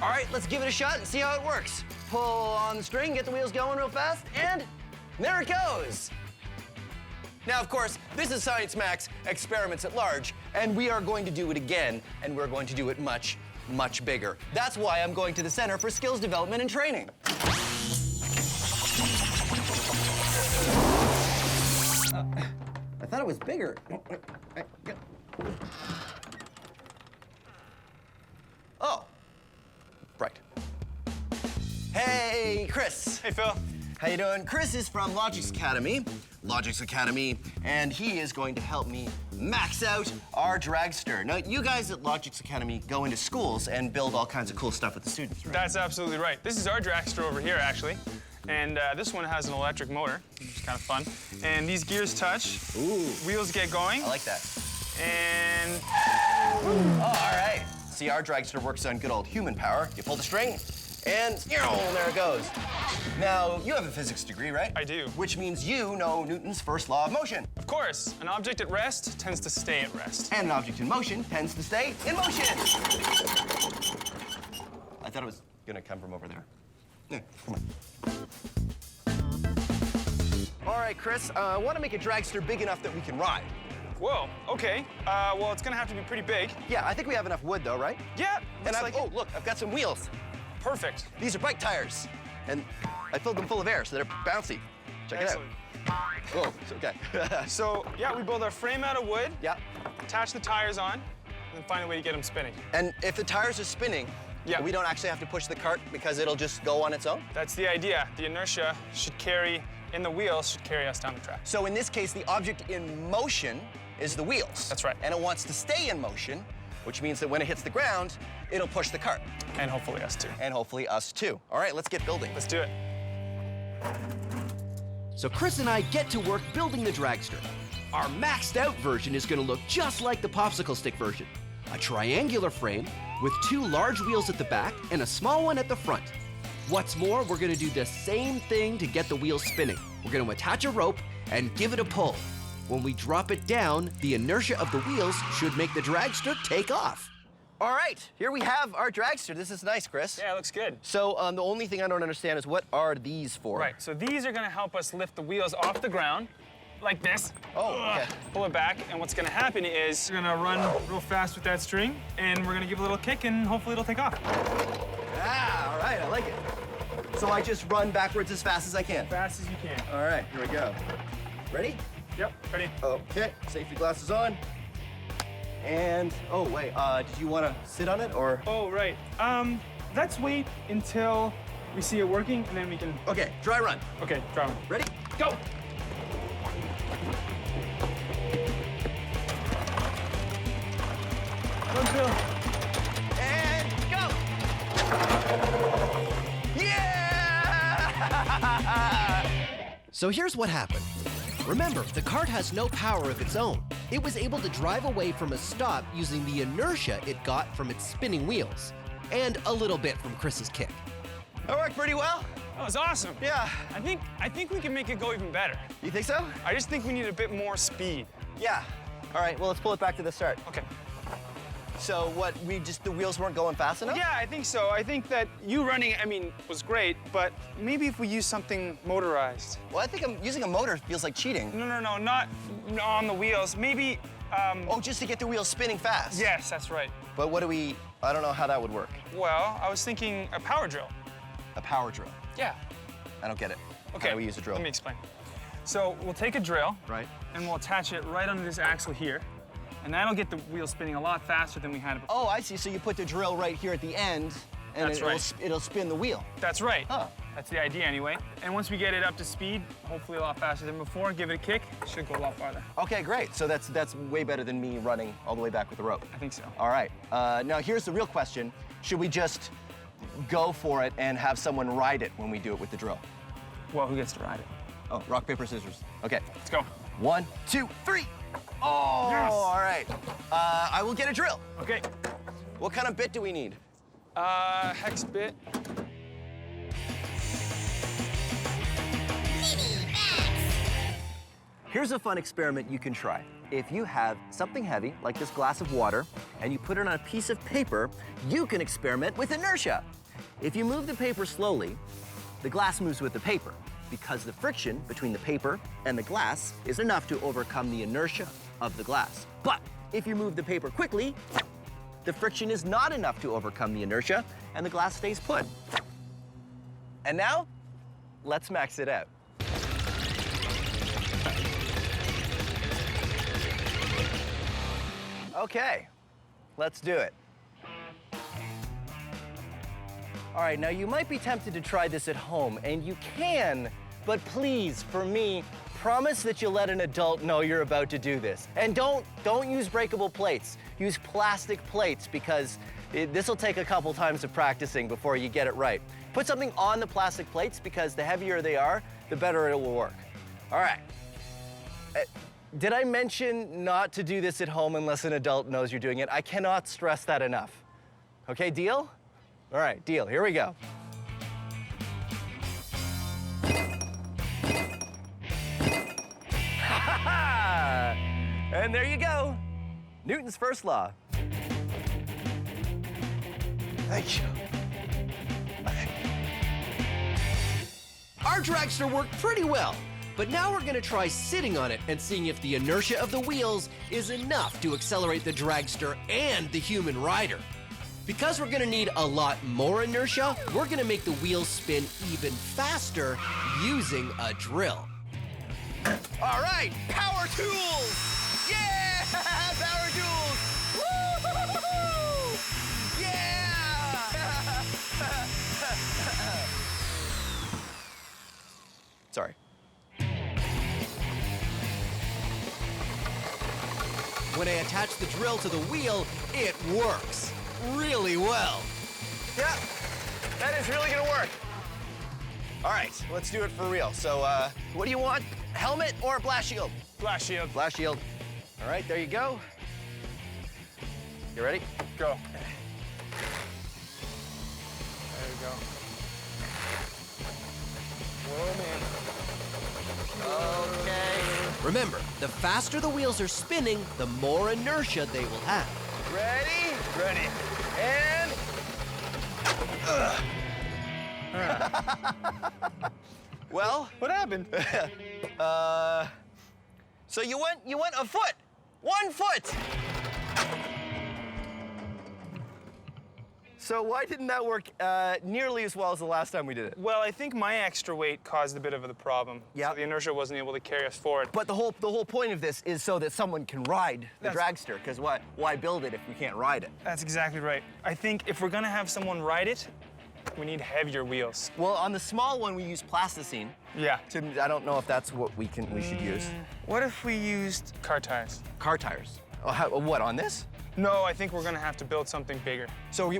All right, let's give it a shot and see how it works. Pull on the string, get the wheels going real fast, and there it goes. Now, of course, this is Science Mac's Experiments at Large, and we are going to do it again, and we're going to do it much, much bigger. That's why I'm going to the Center for Skills Development and Training. I thought it was bigger. Oh, right. Hey, Chris. Hey, Phil. How you doing? Chris is from Logix Academy, and he is going to help me max out our dragster. Now, you guys at Logix Academy go into schools and build all kinds of cool stuff with the students, right? That's absolutely right. This is our dragster over here, actually. And this one has an electric motor, which is kind of fun. And these gears touch. Ooh. Wheels get going. I like that. And... Oh, all right. See, our dragster works on good old human power. You pull the string, and there it goes. Now, you have a physics degree, right? I do. Which means you know Newton's first law of motion. Of course, an object at rest tends to stay at rest. And an object in motion tends to stay in motion. I thought it was gonna come from over there. Yeah, come on. All right, Chris, I want to make a dragster big enough that we can ride. Whoa, okay. Well, it's gonna have to be pretty big. Yeah, I think we have enough wood, though, right? Yeah, And looks like oh, look, I've got some wheels. Perfect. These are bike tires, and I filled them full of air, so they're bouncy. Check Excellent. it out. Oh, it's okay. So, yeah, we build our frame out of wood, Yeah, attach the tires on, and then find a way to get them spinning. and if the tires are spinning, Yeah. we don't actually have to push the cart because it'll just go on its own? That's the idea. The inertia should carry, in the wheels, should carry us down the track. So in this case, the object in motion is the wheels. That's right. And it wants to stay in motion, which means that when it hits the ground, it'll push the cart. And hopefully us too. And hopefully us too. All right, let's get building. Let's do it. So Chris and I get to work building the dragster. Our maxed out version is gonna look just like the popsicle stick version. A triangular frame with 2 large wheels at the back and a small one at the front. What's more, we're gonna do the same thing to get the wheels spinning. We're gonna attach a rope and give it a pull. When we drop it down, the inertia of the wheels should make the dragster take off. All right, here we have our dragster. This is nice, Chris. Yeah, it looks good. So the only thing I don't understand is what are these for? Right, so these are gonna help us lift the wheels off the ground, like this. Oh, okay. Pull it back, and what's gonna happen is we're gonna run real fast with that string, and we're gonna give it a little kick, and hopefully it'll take off. Ah, all right, I like it. So I just run backwards as fast as I can. Fast as you can. All right, here we go. Ready? Yep, ready? Okay, safety glasses on. And, oh, wait, did you want to sit on it, or? Oh, right. Let's wait until we see it working, and then we can... Okay, dry run. Okay, try one. Ready? Go! Run, Phil. And go! Yeah! So here's what happened. Remember, the cart has no power of its own. It was able to drive away from a stop using the inertia it got from its spinning wheels, and a little bit from Chris's kick. That worked pretty well. That was awesome. Yeah. I think we can make it go even better. You think so? I just think we need a bit more speed. Yeah. All right, well, let's pull it back to the start. Okay. So what, the wheels weren't going fast enough? Yeah, I think so. I think that you running, was great, but maybe if we use something motorized. Well, I think using a motor feels like cheating. No, not on the wheels. Maybe, Oh, just to get the wheels spinning fast? Yes, that's right. But I don't know how that would work. Well, I was thinking a power drill. A power drill. Yeah. I don't get it. Okay. How do we use a drill? Let me explain. So we'll take a drill. Right. And we'll attach it right under this axle here. And that'll get the wheel spinning a lot faster than we had it before. Oh, I see. So you put the drill right here at the end, and That's right. it'll spin the wheel. That's right. Huh. That's the idea anyway. And once we get it up to speed, hopefully a lot faster than before, give it a kick, it should go a lot farther. Okay, great. So that's way better than me running all the way back with the rope. I think so. All right. Now here's the real question. Should we just go for it and have someone ride it when we do it with the drill? Well, who gets to ride it? Oh, rock, paper, scissors. Okay. Let's go. 1, 2, 3. Oh, Yes. all right. I will get a drill. Okay. What kind of bit do we need? Hex bit. Here's a fun experiment you can try. If you have something heavy, like this glass of water, and you put it on a piece of paper, you can experiment with inertia. If you move the paper slowly, the glass moves with the paper, because the friction between the paper and the glass is enough to overcome the inertia of the glass. But if you move the paper quickly, the friction is not enough to overcome the inertia, and the glass stays put. And now, let's max it out. Okay, let's do it. All right, now you might be tempted to try this at home, and you can, but please, for me, promise that you'll let an adult know you're about to do this. And don't use breakable plates. Use plastic plates, because this will take a couple times of practicing before you get it right. Put something on the plastic plates, because the heavier they are, the better it will work. All right. Did I mention not to do this at home unless an adult knows you're doing it? I cannot stress that enough. Okay, deal? All right, deal. Here we go. And there you go. Newton's first law. Thank you. Our dragster worked pretty well, but now we're gonna try sitting on it and seeing if the inertia of the wheels is enough to accelerate the dragster and the human rider. Because we're gonna need a lot more inertia, we're gonna make the wheels spin even faster using a drill. All right, power tools! Yeah! Power tools! Woo! Yeah! Sorry. When I attach the drill to the wheel, it works really well. Yeah, that is really gonna work. All right, let's do it for real. So, what do you want? Helmet or blast shield? Blast shield. Blast shield. All right, there you go. You ready? Go. There we go. Whoa, man. Okay. Remember, the faster the wheels are spinning, the more inertia they will have. Ready? Ready. And... Well, What happened? so you went a foot. 1 foot. So why didn't that work nearly as well as the last time we did it? Well, I think my extra weight caused a bit of the problem. Yep. So the inertia wasn't able to carry us forward. But the whole point of this is so that someone can ride the dragster, because why build it if we can't ride it? That's exactly right. I think if we're gonna have someone ride it, we need heavier wheels. Well, on the small one we use plasticine. Yeah. I don't know if that's what we should use. What if we used car tires? Car tires. Oh, what, on this? No, I think we're gonna have to build something bigger. So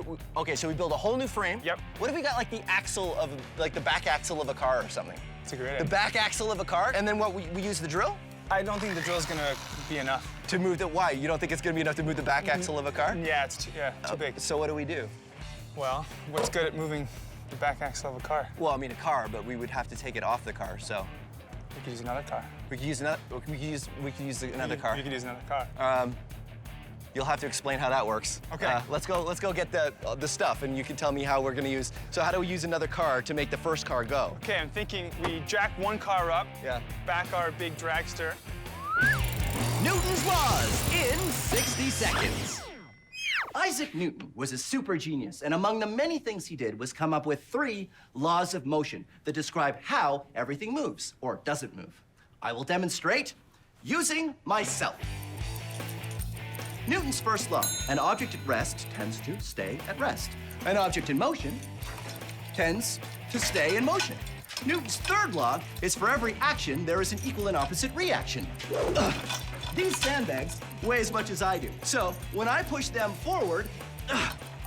so we build a whole new frame. Yep. What if we got like the axle of like the back axle of a car or something? That's a great The idea. back axle of a car, and then what we use the drill I don't think the drill's gonna be enough. to move the. Why? You don't think it's gonna be enough to move the back axle of a car? Yeah, it's too big. So what do we do? Well, what's good at moving the back axle of a car? Well, I mean a car, but we would have to take it off the car. So We could use another car. we could use another. We could use another car. You could use another car. You'll have to explain how that works. Okay. Let's go get the stuff, and you can tell me how we're gonna use. So how do we use another car to make the first car go? Okay, I'm thinking we jack one car up, Yeah. back our big dragster. Newton's laws in 60 seconds. Isaac Newton was a super genius, and among the many things he did was come up with 3 laws of motion that describe how everything moves or doesn't move. I will demonstrate using myself. Newton's first law: an object at rest tends to stay at rest. An object in motion tends to stay in motion. Newton's third law is for every action, there is an equal and opposite reaction. These sandbags weigh as much as I do. So when I push them forward,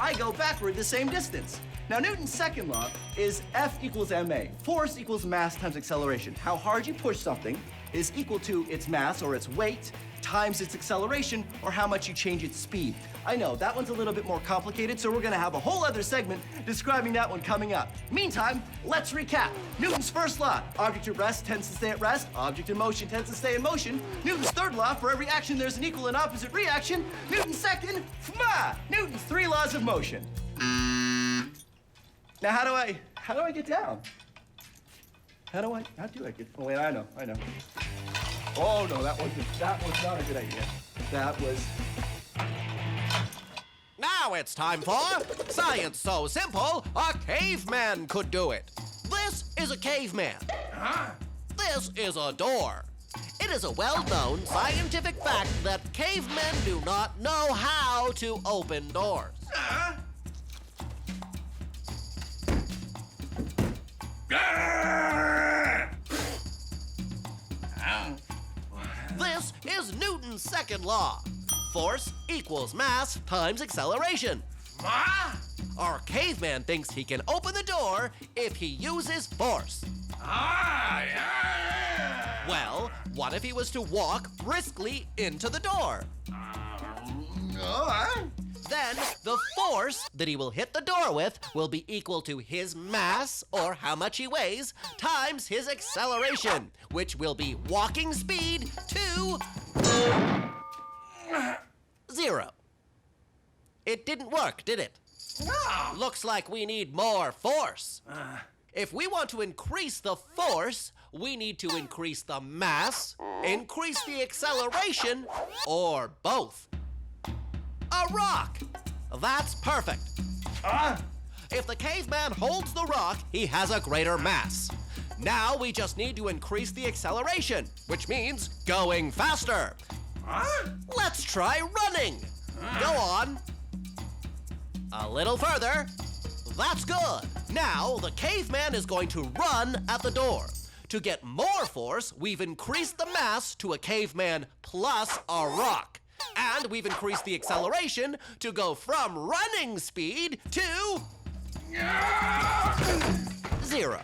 I go backward the same distance. Now, Newton's second law is F equals ma. Force equals mass times acceleration. How hard you push something is equal to its mass, or its weight, times its acceleration, or how much you change its speed. I know, that one's a little bit more complicated, so we're gonna have a whole other segment describing that one coming up. Meantime, let's recap. Newton's first law, object at rest tends to stay at rest, object in motion tends to stay in motion. Newton's third law, for every action there's an equal and opposite reaction. Newton's second, Newton's three laws of motion. Now, how do I get down? How do I get, oh wait, I know. Oh no, that was not a good idea. That was... Now it's time for Science So Simple, a caveman could do it. This is a caveman. This is a door. It is a well-known scientific fact that cavemen do not know how to open doors. This is Newton's second law. Force equals mass times acceleration. Our caveman thinks he can open the door if he uses force. Well, what if he was to walk briskly into the door? Then the force that he will hit the door with will be equal to his mass, or how much he weighs, times his acceleration, which will be walking speed to 0. It didn't work, did it? No. Looks like we need more force. If we want to increase the force, we need to increase the mass, increase the acceleration, or both. A rock! That's perfect. If the caveman holds the rock, he has a greater mass. Now we just need to increase the acceleration, which means going faster. Let's try running. Go on. A little further. That's good. Now the caveman is going to run at the door. To get more force, we've increased the mass to a caveman plus a rock. And we've increased the acceleration to go from running speed to 0.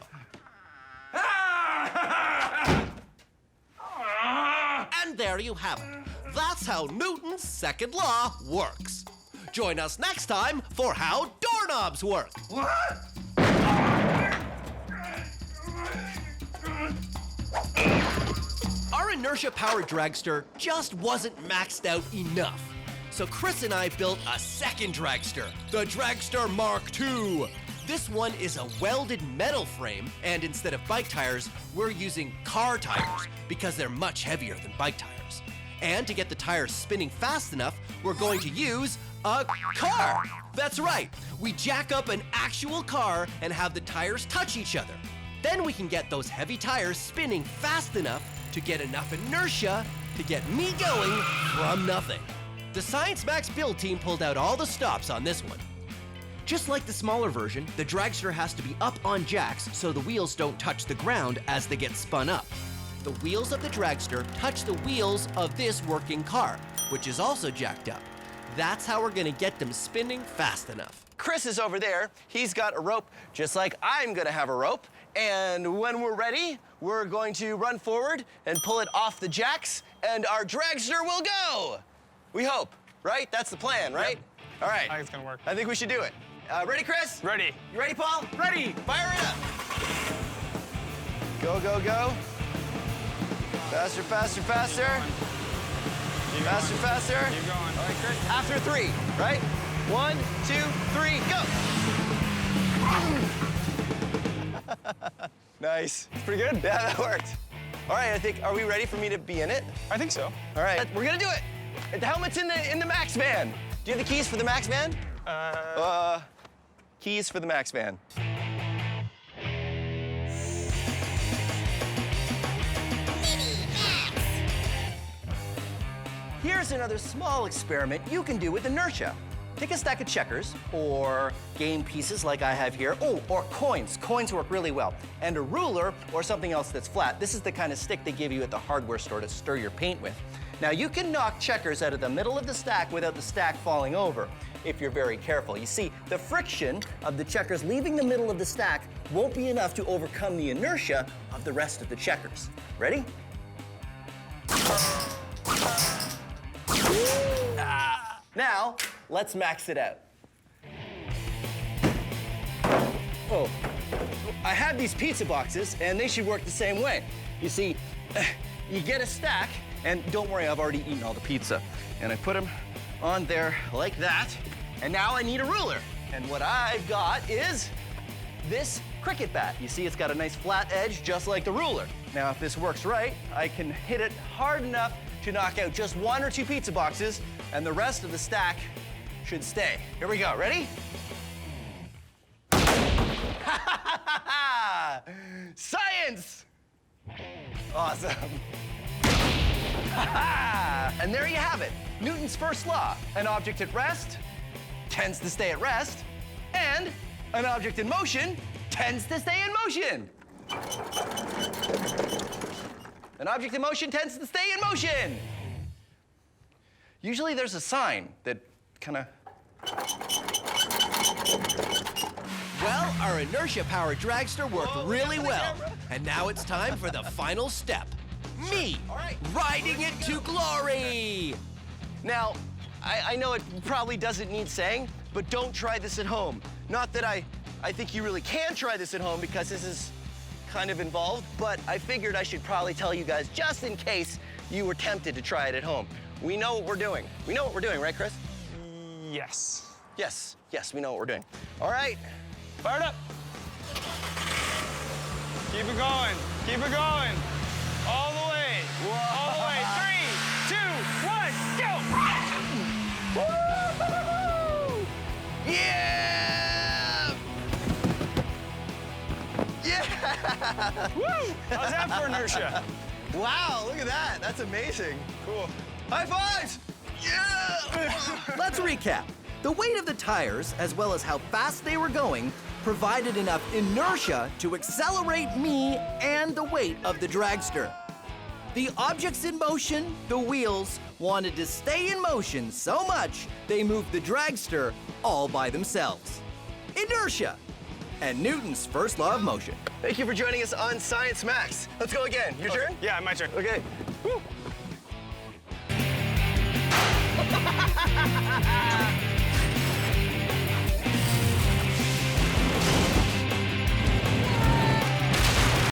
And there you have it. That's how Newton's second law works. Join us next time for how doorknobs work. Our inertia-powered dragster just wasn't maxed out enough. So Chris and I built a second dragster, the Dragster Mark II. This one is a welded metal frame, and instead of bike tires, we're using car tires because they're much heavier than bike tires. And to get the tires spinning fast enough, we're going to use a car. That's right. We jack up an actual car and have the tires touch each other. Then we can get those heavy tires spinning fast enough to get enough inertia to get me going from nothing. The Science Max build team pulled out all the stops on this one. Just like the smaller version, the dragster has to be up on jacks so the wheels don't touch the ground as they get spun up. The wheels of the dragster touch the wheels of this working car, which is also jacked up. That's how we're gonna get them spinning fast enough. Chris is over there. He's got a rope, just like I'm gonna have a rope. And when we're ready, we're going to run forward and pull it off the jacks, and our dragster will go. We hope, right? That's the plan, right? Yep. All right. I think it's gonna work. I think we should do it. Ready, Chris? Ready. You ready, Paul? Ready. Fire it up. Go, go, go. Faster, faster, faster. Keep Faster, going. faster. Keep going. All right, Chris. After 3, right? 1, 2, 3, go. Nice. It's pretty good. Yeah, that worked. All right, I think, are we ready for me to be in it? I think so. All right, we're gonna do it. The helmet's in the Max van. Do you have the keys for the Max van? Keys for the Max van. Here's another small experiment you can do with inertia. Take a stack of checkers, or game pieces like I have here. Oh, or coins. Coins work really well. And a ruler, or something else that's flat. This is the kind of stick they give you at the hardware store to stir your paint with. Now, you can knock checkers out of the middle of the stack without the stack falling over. if you're very careful. You see, the friction of the checkers leaving the middle of the stack won't be enough to overcome the inertia of the rest of the checkers. Ready? Now, let's max it out. Oh, I have these pizza boxes, and they should work the same way. You see, you get a stack, and don't worry, I've already eaten all the pizza. And I put them on there like that, and now I need a ruler. And what I've got is this cricket bat. You see, it's got a nice flat edge, just like the ruler. Now, if this works right, I can hit it hard enough to knock out just 1 or 2 pizza boxes, and the rest of the stack should stay. Here we go, ready? Science! Awesome. And there you have it. Newton's first law. An object at rest tends to stay at rest, and an object in motion tends to stay in motion. An object in motion tends to stay in motion. Usually there's a sign that kind of... Well, our inertia-powered dragster worked really well. And now it's time for the final step. Me, riding it to glory! Now, I know it probably doesn't need saying, but don't try this at home. Not that I think you really can try this at home because this is kind of involved, but I figured I should probably tell you guys just in case you were tempted to try it at home. We know what we're doing. We know what we're doing, right, Chris? Yes. Yes, we know what we're doing. All right. Fire it up. Keep it going. Keep it going. All the way. Whoa. All the way. 3, 2, 1, go! Woo! Yeah! Yeah! Woo! How's that for inertia? Wow, look at that. That's amazing. Cool. High fives! Yeah! Let's recap. The weight of the tires, as well as how fast they were going, provided enough inertia to accelerate me and the weight of the dragster. The objects in motion, the wheels, wanted to stay in motion so much they moved the dragster all by themselves. Inertia, and Newton's first law of motion. Thank you for joining us on Science Max. Let's go again. Your turn? Yeah, my turn. Okay. Woo.